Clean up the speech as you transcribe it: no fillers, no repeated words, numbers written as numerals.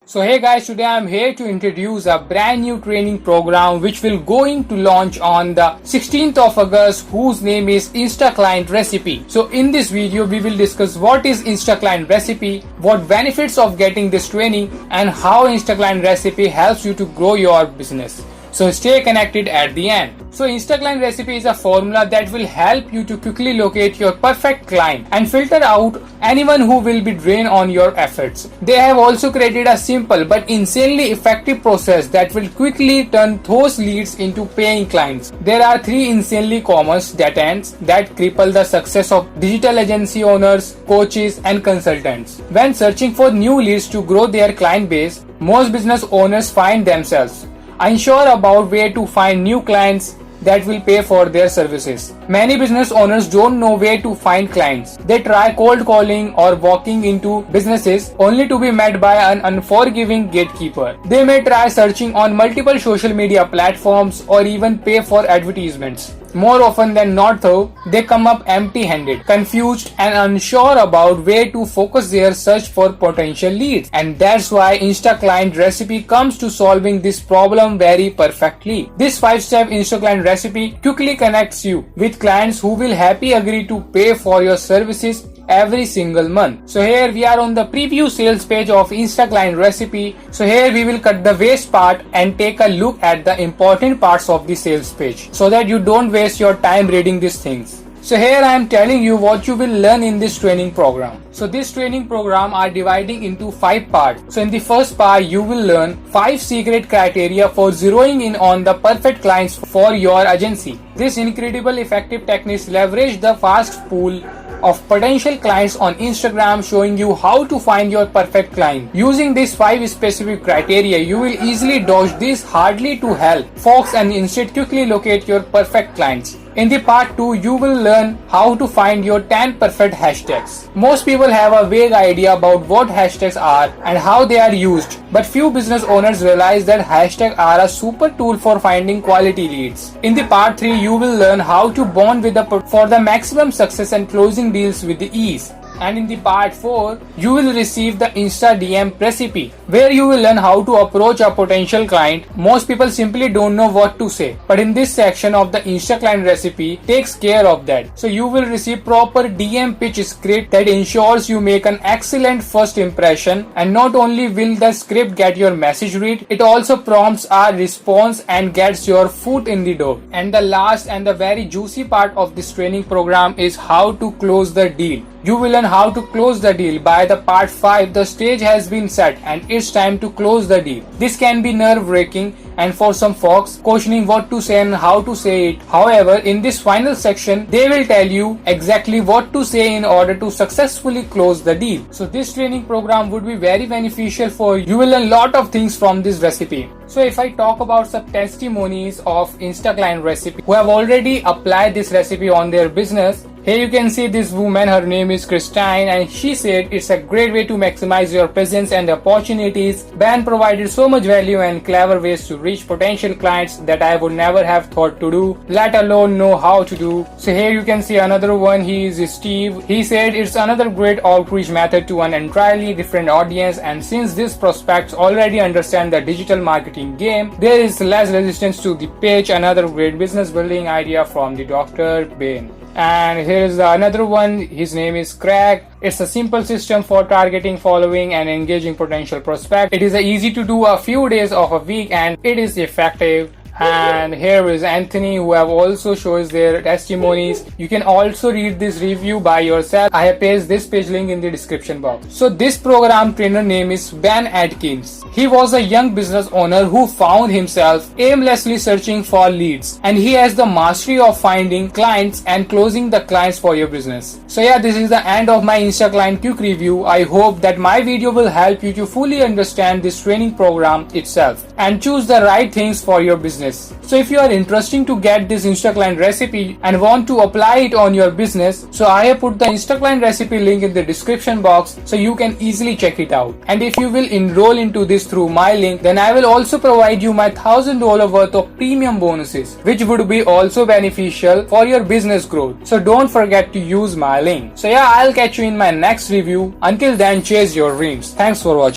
So hey guys, today I'm here to introduce a brand new training program which will going to launch on the 16th of August, whose name is InstaClient Recipe. So in this video we will discuss what is InstaClient Recipe, what benefits of getting this training, and how InstaClient Recipe helps you to grow your business. So stay connected at the end. So InstaClient Recipe is a formula that will help you to quickly locate your perfect client and filter out anyone who will be drained on your efforts. They have also created a simple but insanely effective process that will quickly turn those leads into paying clients. There are three insanely common dead ends that cripple the success of digital agency owners, coaches, and consultants. When searching for new leads to grow their client base, most business owners find themselves unsure about where to find new clients that will pay for their services. Many business owners don't know where to find clients. They try cold calling or walking into businesses only to be met by an unforgiving gatekeeper. They may try searching on multiple social media platforms or even pay for advertisements. More often than not though, they come up empty-handed, confused and unsure about where to focus their search for potential leads. And that's why InstaClient Recipe comes to solving this problem very perfectly. This 5-step InstaClient Recipe quickly connects you with clients who will happily agree to pay for your services every single month. So here we are on the preview sales page of InstaClient Recipe. So here we will cut the waste part and take a look at the important parts of the sales page so that you don't waste your time reading these things. So here I am telling you what you will learn in this training program. So this training program are dividing into 5 parts. So in the first part you will learn 5 secret criteria for zeroing in on the perfect clients for your agency. This incredible effective techniques leverage the vast pool of potential clients on Instagram, showing you how to find your perfect client. Using these 5 specific criteria, you will easily dodge these hardly to help folks and instead quickly locate your perfect clients. In the part 2, you will learn how to find your 10 perfect hashtags. Most people have a vague idea about what hashtags are and how they are used, but few business owners realize that hashtags are a super tool for finding quality leads. In the part 3, you will learn how to bond with for the maximum success and closing deals with the ease. And in the part 4, you will receive the Insta DM recipe, where you will learn how to approach a potential client. Most people simply don't know what to say, but in this section of the InstaClient Recipe takes care of that. So you will receive proper DM pitch script that ensures you make an excellent first impression, and not only will the script get your message read, it also prompts a response and gets your foot in the door. And the last and the very juicy part of this training program is how to close the deal. You will learn how to close the deal. By the part 5, the stage has been set and it's time to close the deal. This can be nerve-wracking and for some folks questioning what to say and how to say it. However, in this final section, they will tell you exactly what to say in order to successfully close the deal. So this training program would be very beneficial for you. You will learn a lot of things from this recipe. So if I talk about some testimonies of InstaClient Recipe who have already applied this recipe on their business, here you can see this woman, her name is Christine, and she said it's a great way to maximize your presence and opportunities. Ben provided so much value and clever ways to reach potential clients that I would never have thought to do, let alone know how to do. So here you can see another one, he is Steve. He said it's another great outreach method to an entirely different audience, and since these prospects already understand the digital marketing game, there is less resistance to the pitch. Another great business building idea from the Dr. Ben. And here is another one, his name is Craig. It's a simple system for targeting, following and engaging potential prospects. It is easy to do a few days of a week and it is effective. And here is Anthony, who have also shows their testimonies. You can also read this review by yourself. I have pasted this page link in the description box. So this program trainer name is Ben Atkins. He was a young business owner who found himself aimlessly searching for leads, and he has the mastery of finding clients and closing the clients for your business. So yeah, this is the end of my InstaClient quick review. I hope that my video will help you to fully understand this training program itself and choose the right things for your business. So if you are interested to get this InstaClient Recipe and want to apply it on your business, so I have put the InstaClient Recipe link in the description box so you can easily check it out. And if you will enroll into this through my link, then I will also provide you my $1,000 worth of premium bonuses, which would be also beneficial for your business growth. So don't forget to use my link. So yeah, I'll catch you in my next review. Until then, chase your dreams. Thanks for watching.